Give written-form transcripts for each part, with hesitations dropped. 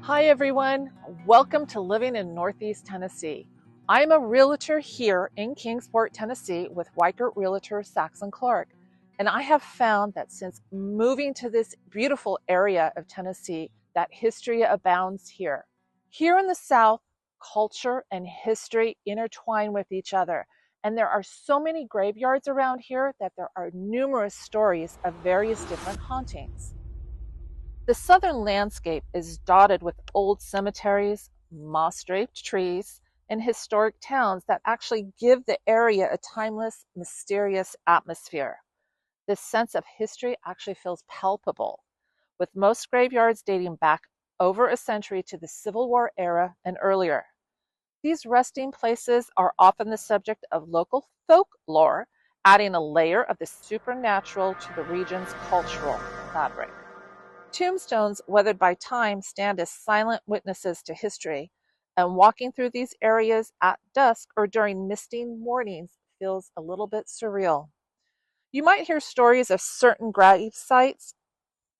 Hi everyone, welcome to Living in Northeast Tennessee. I'm a realtor here in Kingsport, Tennessee with Weichert Realtor Saxon Clark, and I have found that since moving to this beautiful area of Tennessee, that history abounds here. Here in the South, culture and history intertwine with each other, and there are so many graveyards around here that there are numerous stories of various different hauntings. The southern landscape is dotted with old cemeteries, moss-draped trees, and historic towns that actually give the area a timeless, mysterious atmosphere. This sense of history actually feels palpable, with most graveyards dating back over a century to the Civil War era and earlier. These resting places are often the subject of local folklore, adding a layer of the supernatural to the region's cultural fabric. Tombstones weathered by time stand as silent witnesses to history, and walking through these areas at dusk or during misty mornings feels a little bit surreal. You might hear stories of certain grave sites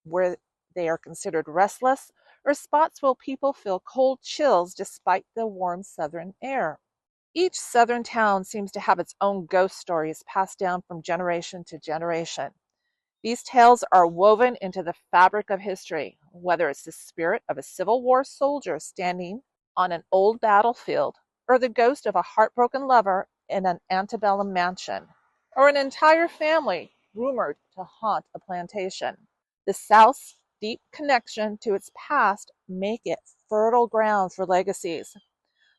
where they are considered restless, or spots where people feel cold chills despite the warm southern air. Each southern town seems to have its own ghost stories passed down from generation to generation. These tales are woven into the fabric of history, whether it's the spirit of a Civil War soldier standing on an old battlefield, or the ghost of a heartbroken lover in an antebellum mansion, or an entire family rumored to haunt a plantation. The South's deep connection to its past make it fertile ground for legacies.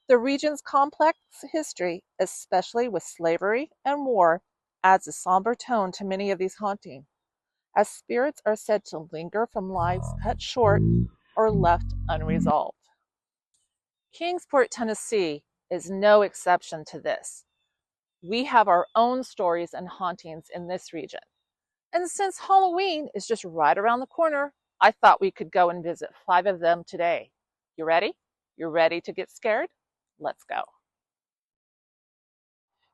The region's complex history, especially with slavery and war, adds a somber tone to many of these hauntings, as spirits are said to linger from lives cut short or left unresolved. Kingsport, Tennessee is no exception to this. We have our own stories and hauntings in this region. And since Halloween is just right around the corner, I thought we could go and visit 5 of them today. You ready? You're ready to get scared? Let's go.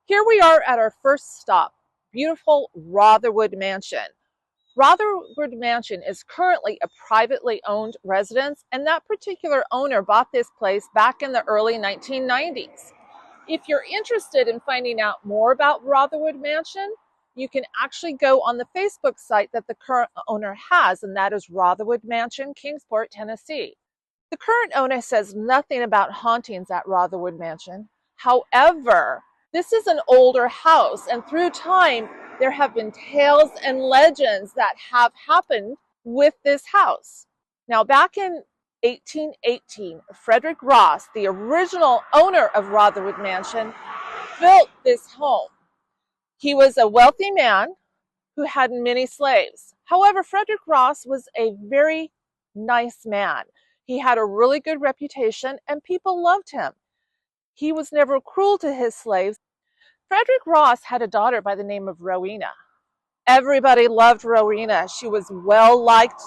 Here we are at our first stop, beautiful Rotherwood Mansion. Rotherwood Mansion is currently a privately owned residence, and that particular owner bought this place back in the early 1990s. If you're interested in finding out more about Rotherwood Mansion, you can actually go on the Facebook site that the current owner has, and that is Rotherwood Mansion, Kingsport, Tennessee. The current owner says nothing about hauntings at Rotherwood Mansion. However, this is an older house, and through time, there have been tales and legends that have happened with this house. Now, back in 1818, Frederick Ross, the original owner of Rotherwood Mansion, built this home. He was a wealthy man who had many slaves. However, Frederick Ross was a very nice man. He had a really good reputation and people loved him. He was never cruel to his slaves. Frederick Ross had a daughter by the name of Rowena. Everybody loved Rowena. She was well liked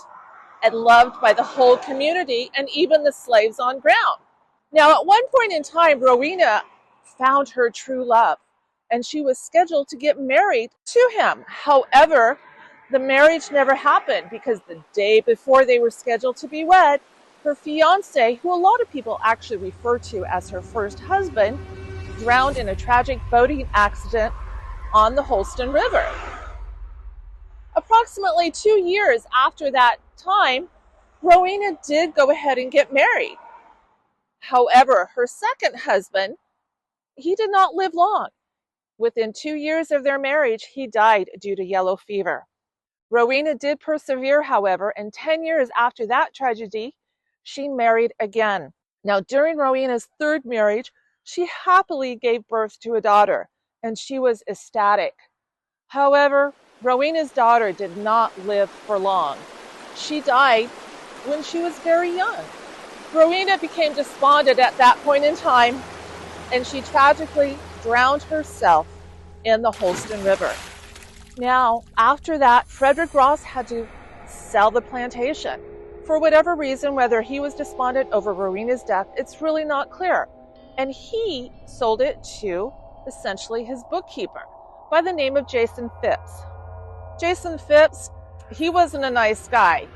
and loved by the whole community and even the slaves on ground. Now, at one point in time, Rowena found her true love and she was scheduled to get married to him. However, the marriage never happened because the day before they were scheduled to be wed, her fiance, who a lot of people actually refer to as her first husband, drowned in a tragic boating accident on the Holston River. Approximately 2 years after that time, Rowena did go ahead and get married. However, her second husband, he did not live long. Within 2 years of their marriage, he died due to yellow fever. Rowena did persevere, however, and 10 years after that tragedy, she married again. Now, during Rowena's third marriage, she happily gave birth to a daughter, and she was ecstatic. However, Rowena's daughter did not live for long. She died when she was very young. Rowena became despondent at that point in time, and she tragically drowned herself in the Holston River. Now, after that, Frederick Ross had to sell the plantation. For whatever reason, whether he was despondent over Rowena's death, it's really not clear. And he sold it to essentially his bookkeeper by the name of Jason Phipps. Jason Phipps, he wasn't a nice guy.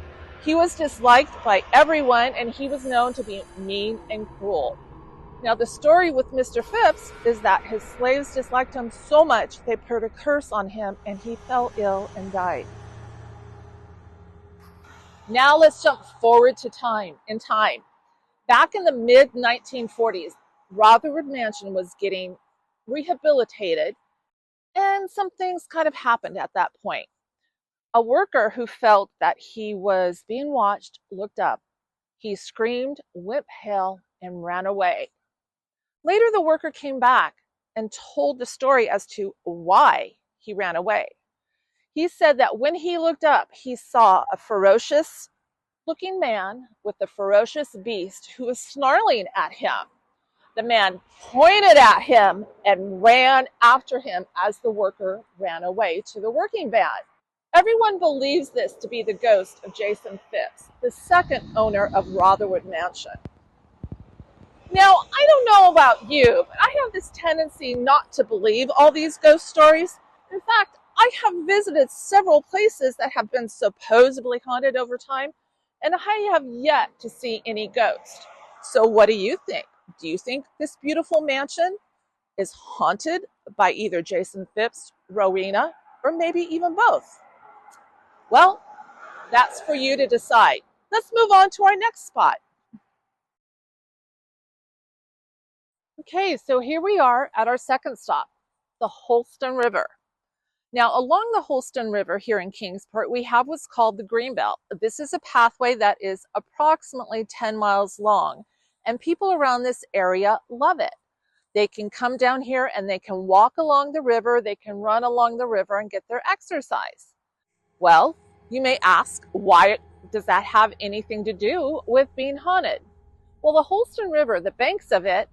He was disliked by everyone, and he was known to be mean and cruel. Now, the story with Mr. Phipps is that his slaves disliked him so much they put a curse on him and he fell ill and died. Now let's jump forward to time. Back in the mid-1940s, Rotherwood Mansion was getting rehabilitated, and some things kind of happened at that point. A worker who felt that he was being watched looked up. He screamed, went pale, and ran away. Later, the worker came back and told the story as to why he ran away. He said that when he looked up, he saw a ferocious looking man with a ferocious beast who was snarling at him. The man pointed at him and ran after him as the worker ran away to the working van. Everyone believes this to be the ghost of Jason Phipps, the second owner of Rotherwood Mansion. Now, I don't know about you, but I have this tendency not to believe all these ghost stories. In fact, I have visited several places that have been supposedly haunted over time, and I have yet to see any ghost. So what do you think? Do you think this beautiful mansion is haunted by either Jason Phipps, Rowena, or maybe even both? Well, that's for you to decide. Let's move on to our next spot. Okay, so here we are at our second stop, the Holston River. Now, along the Holston River here in Kingsport, we have what's called the Greenbelt. This is a pathway that is approximately 10 miles long, and people around this area love it. They can come down here and they can walk along the river, they can run along the river and get their exercise. Well, you may ask, why does that have anything to do with being haunted? Well, the Holston River, the banks of it,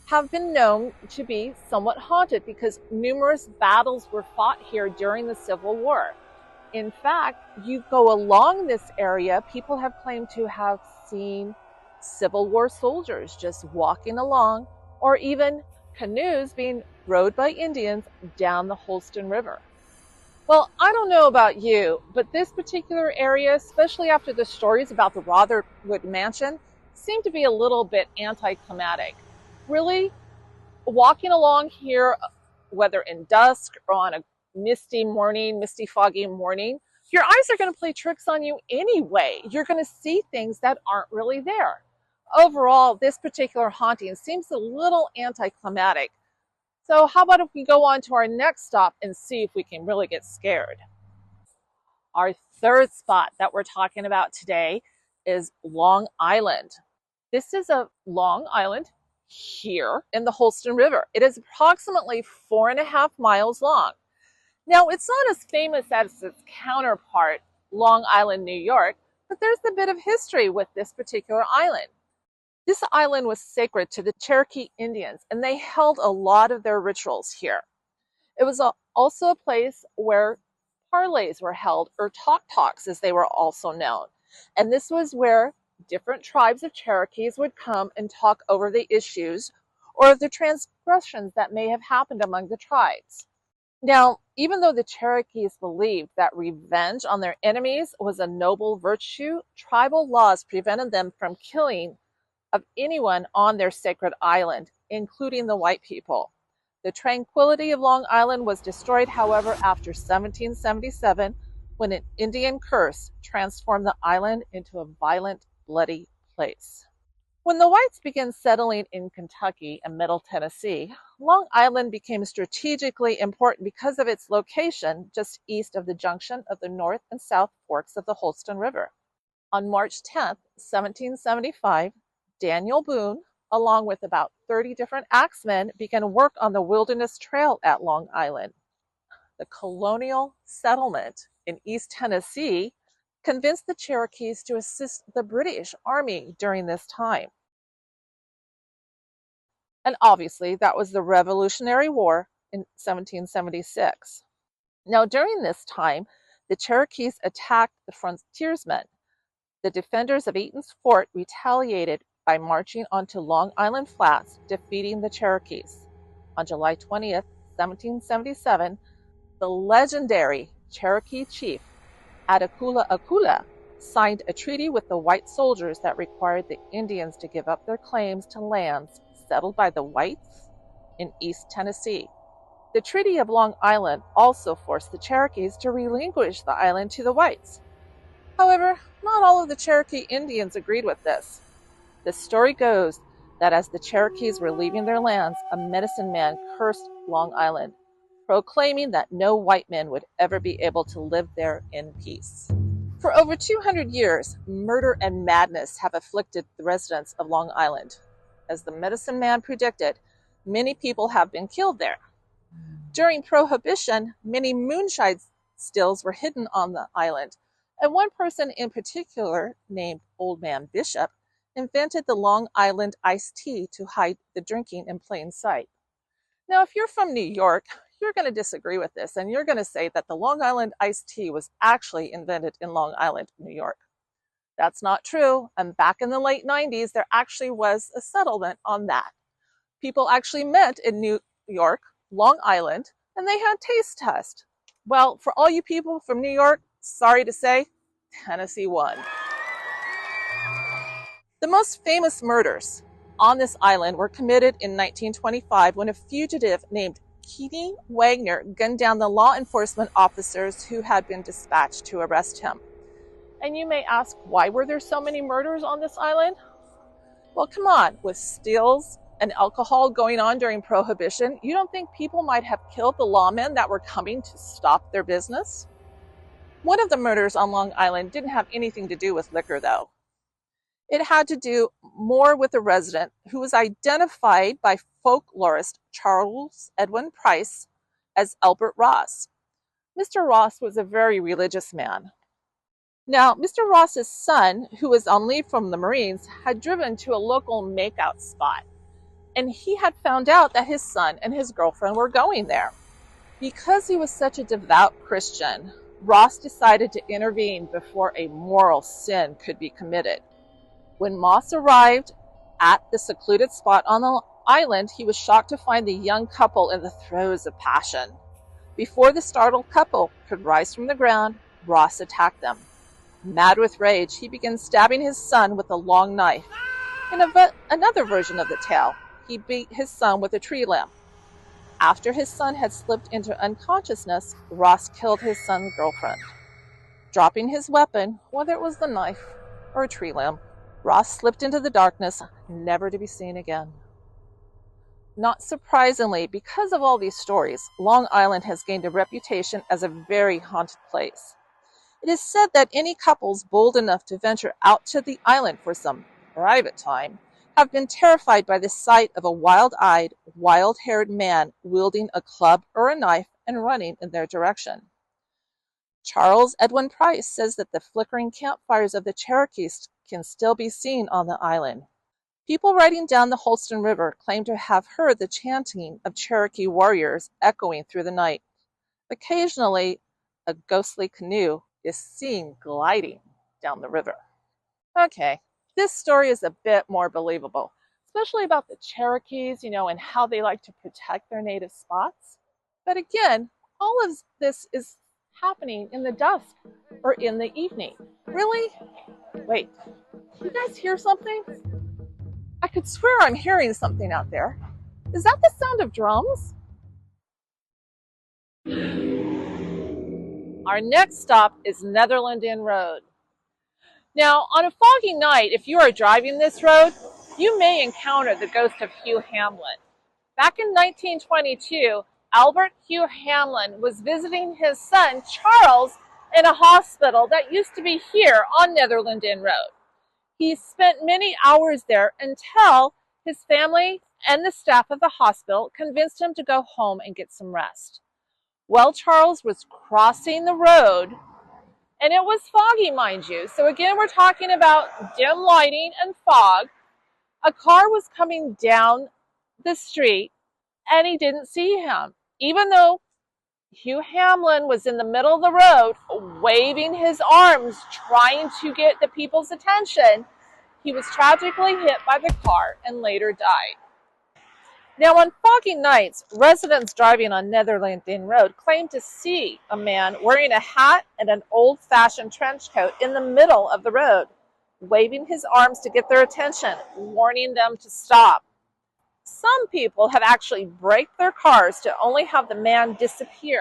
have been known to be somewhat haunted because numerous battles were fought here during the Civil War. In fact, you go along this area, people have claimed to have seen Civil War soldiers just walking along, or even canoes being rowed by Indians down the Holston River. Well, I don't know about you, but this particular area, especially after the stories about the Rotherwood Mansion, seem to be a little bit anticlimactic. Really, walking along here, whether in dusk or on a misty morning, misty foggy morning, your eyes are going to play tricks on you anyway. You're going to see things that aren't really there. Overall, this particular haunting seems a little anticlimactic. So how about if we go on to our next stop and see if we can really get scared? Our third spot that we're talking about today is Long Island. This is a Long Island here in the Holston River. It is approximately 4.5 miles long. Now, it's not as famous as its counterpart, Long Island, New York, but there's a bit of history with this particular island. This island was sacred to the Cherokee Indians, and they held a lot of their rituals here. It was also a place where parlays were held, or talks as they were also known. And this was where different tribes of Cherokees would come and talk over the issues or the transgressions that may have happened among the tribes. Now, even though the Cherokees believed that revenge on their enemies was a noble virtue, tribal laws prevented them from killing of anyone on their sacred island, including the white people. The tranquility of Long Island was destroyed, however, after 1777, when an Indian curse transformed the island into a violent, bloody place. When the whites began settling in Kentucky and Middle Tennessee, Long Island became strategically important because of its location just east of the junction of the North and South Forks of the Holston River. On March 10, 1775, Daniel Boone, along with about 30 different axemen, began work on the Wilderness Trail at Long Island. The colonial settlement in East Tennessee convinced the Cherokees to assist the British Army during this time. And obviously, that was the Revolutionary War in 1776. Now, during this time, the Cherokees attacked the frontiersmen. The defenders of Eaton's Fort retaliated by marching onto Long Island Flats, defeating the Cherokees. On July 20th, 1777, the legendary Cherokee chief Atakula Akula signed a treaty with the white soldiers that required the Indians to give up their claims to lands settled by the whites in East Tennessee. The Treaty of Long Island also forced the Cherokees to relinquish the island to the whites. However, not all of the Cherokee Indians agreed with this. The story goes that as the Cherokees were leaving their lands, a medicine man cursed Long Island, proclaiming that no white men would ever be able to live there in peace. For over 200 years, murder and madness have afflicted the residents of Long Island. As the medicine man predicted, many people have been killed there. During Prohibition, many moonshine stills were hidden on the island, and one person in particular, named Old Man Bishop, invented the Long Island iced tea to hide the drinking in plain sight. Now, if you're from New York, you're going to disagree with this, and you're going to say that the Long Island iced tea was actually invented in Long Island, New York. That's not true, and back in the late 90s, there actually was a settlement on that. People actually met in New York, Long Island, and they had taste test. Well, for all you people from New York, sorry to say, Tennessee won. The most famous murders on this island were committed in 1925 when a fugitive named Keating Wagner gunned down the law enforcement officers who had been dispatched to arrest him. And you may ask, why were there so many murders on this island? Well, come on, with steals and alcohol going on during Prohibition, you don't think people might have killed the lawmen that were coming to stop their business? One of the murders on Long Island didn't have anything to do with liquor, though. It had to do more with a resident who was identified by folklorist Charles Edwin Price as Albert Ross. Mr. Ross was a very religious man. Now, Mr. Ross's son, who was on leave from the Marines, had driven to a local makeout spot, and he had found out that his son and his girlfriend were going there. Because he was such a devout Christian, Ross decided to intervene before a moral sin could be committed. When Moss arrived at the secluded spot on the island, he was shocked to find the young couple in the throes of passion. Before the startled couple could rise from the ground, Ross attacked them. Mad with rage, he began stabbing his son with a long knife. In another version of the tale, he beat his son with a tree limb. After his son had slipped into unconsciousness, Ross killed his son's girlfriend. Dropping his weapon, whether it was the knife or a tree limb, Ross slipped into the darkness, never to be seen again. Not surprisingly, because of all these stories, Long Island has gained a reputation as a very haunted place. It is said that any couples bold enough to venture out to the island for some private time have been terrified by the sight of a wild-eyed, wild-haired man wielding a club or a knife and running in their direction. Charles Edwin Price says that the flickering campfires of the Cherokees can still be seen on the island. People riding down the Holston River claim to have heard the chanting of Cherokee warriors echoing through the night. Occasionally, a ghostly canoe is seen gliding down the river. Okay, this story is a bit more believable, especially about the Cherokees, and how they like to protect their native spots. But again, all of this is happening in the dusk or in the evening. Really? Wait, you guys hear something? I could swear I'm hearing something out there. Is that the sound of drums? Our next stop is Netherland Road. Now, on a foggy night, if you are driving this road, you may encounter the ghost of Hugh Hamlin. Back in 1922, Albert Hugh Hamlin was visiting his son, Charles, in a hospital that used to be here on Netherland Road. He spent many hours there until his family and the staff of the hospital convinced him to go home and get some rest. Well, Charles was crossing the road, and it was foggy, mind you. So again, we're talking about dim lighting and fog. A car was coming down the street, and he didn't see him. Even though Hugh Hamlin was in the middle of the road, waving his arms, trying to get the people's attention, he was tragically hit by the car and later died. Now, on foggy nights, residents driving on Netherland Road claim to see a man wearing a hat and an old-fashioned trench coat in the middle of the road, waving his arms to get their attention, warning them to stop. Some people have actually braked their cars to only have the man disappear.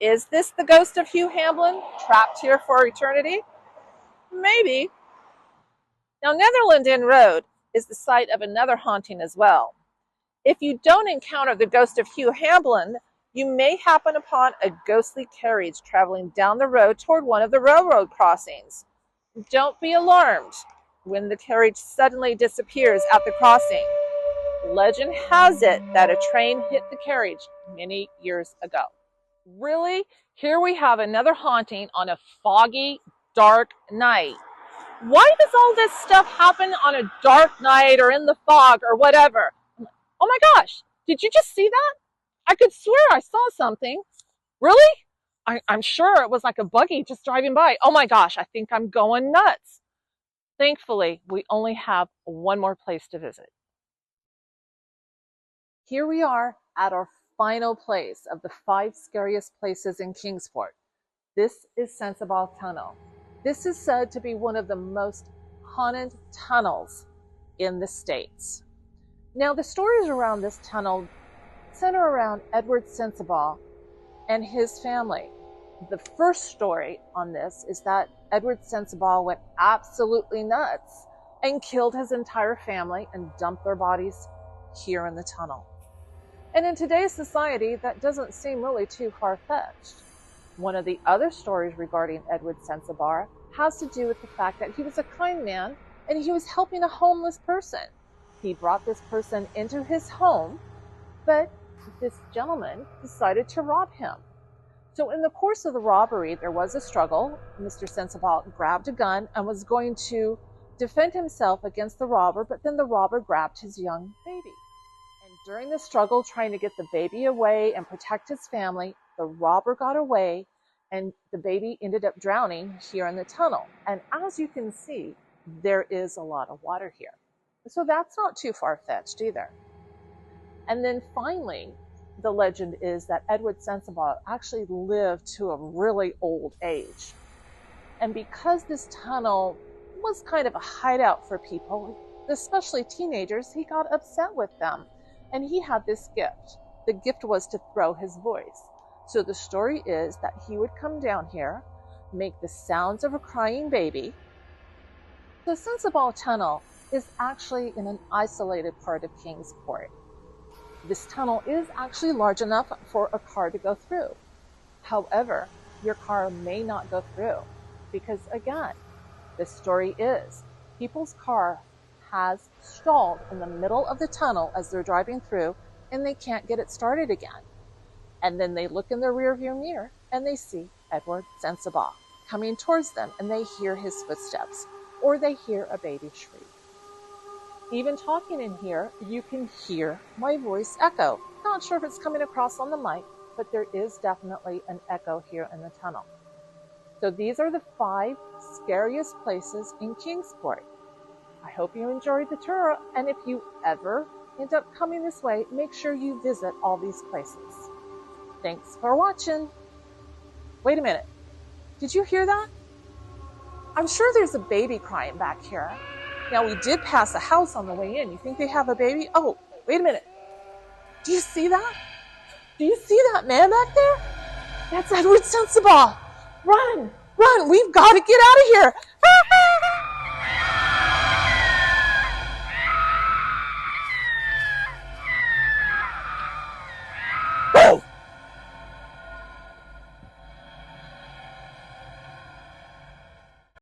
Is this the ghost of Hugh Hamblin, trapped here for eternity? Maybe. Now, Netherland Road is the site of another haunting as well. If you don't encounter the ghost of Hugh Hamblin, you may happen upon a ghostly carriage traveling down the road toward one of the railroad crossings. Don't be alarmed when the carriage suddenly disappears at the crossing. Legend has it that a train hit the carriage many years ago. Really? Here we have another haunting on a foggy, dark night. Why does all this stuff happen on a dark night or in the fog or whatever? Oh my gosh, did you just see that? I could swear I saw something. Really? I'm sure it was like a buggy just driving by. Oh my gosh, I think I'm going nuts. Thankfully, we only have one more place to visit. Here we are at our final place of the 5 scariest places in Kingsport. This is Sensibaugh Tunnel. This is said to be one of the most haunted tunnels in the States. Now, the stories around this tunnel center around Edward Sensibaugh and his family. The first story on this is that Edward Sensibaugh went absolutely nuts and killed his entire family and dumped their bodies here in the tunnel. And in today's society, that doesn't seem really too far-fetched. One of the other stories regarding Edward Sensibaugh has to do with the fact that he was a kind man and he was helping a homeless person. He brought this person into his home, but this gentleman decided to rob him. So in the course of the robbery, there was a struggle. Mr. Sensibaugh grabbed a gun and was going to defend himself against the robber, but then the robber grabbed his young baby. And during the struggle, trying to get the baby away and protect his family, the robber got away and the baby ended up drowning here in the tunnel. And as you can see, there is a lot of water here. So that's not too far-fetched either. And then finally, the legend is that Edward Sensibaugh actually lived to a really old age. And because this tunnel was kind of a hideout for people, especially teenagers, he got upset with them. And he had this gift. The gift was to throw his voice. So the story is that he would come down here, make the sounds of a crying baby. The Sensibaugh Tunnel is actually in an isolated part of Kingsport. This tunnel is actually large enough for a car to go through. However, your car may not go through because, again, the story is people's car has stalled in the middle of the tunnel as they're driving through and they can't get it started again. And then they look in their rearview mirror and they see Edward Sensibaugh coming towards them and they hear his footsteps or they hear a baby shriek. Even talking in here, you can hear my voice echo. Not sure if it's coming across on the mic, but there is definitely an echo here in the tunnel. So these are the 5 scariest places in Kingsport. I hope you enjoyed the tour, and if you ever end up coming this way, make sure you visit all these places. Thanks for watching. Wait a minute. Did you hear that? I'm sure there's a baby crying back here. Now, we did pass a house on the way in. You think they have a baby? Oh, wait a minute. Do you see that? Do you see that man back there? That's Edward Sensibaugh. Run, run. We've got to get out of here.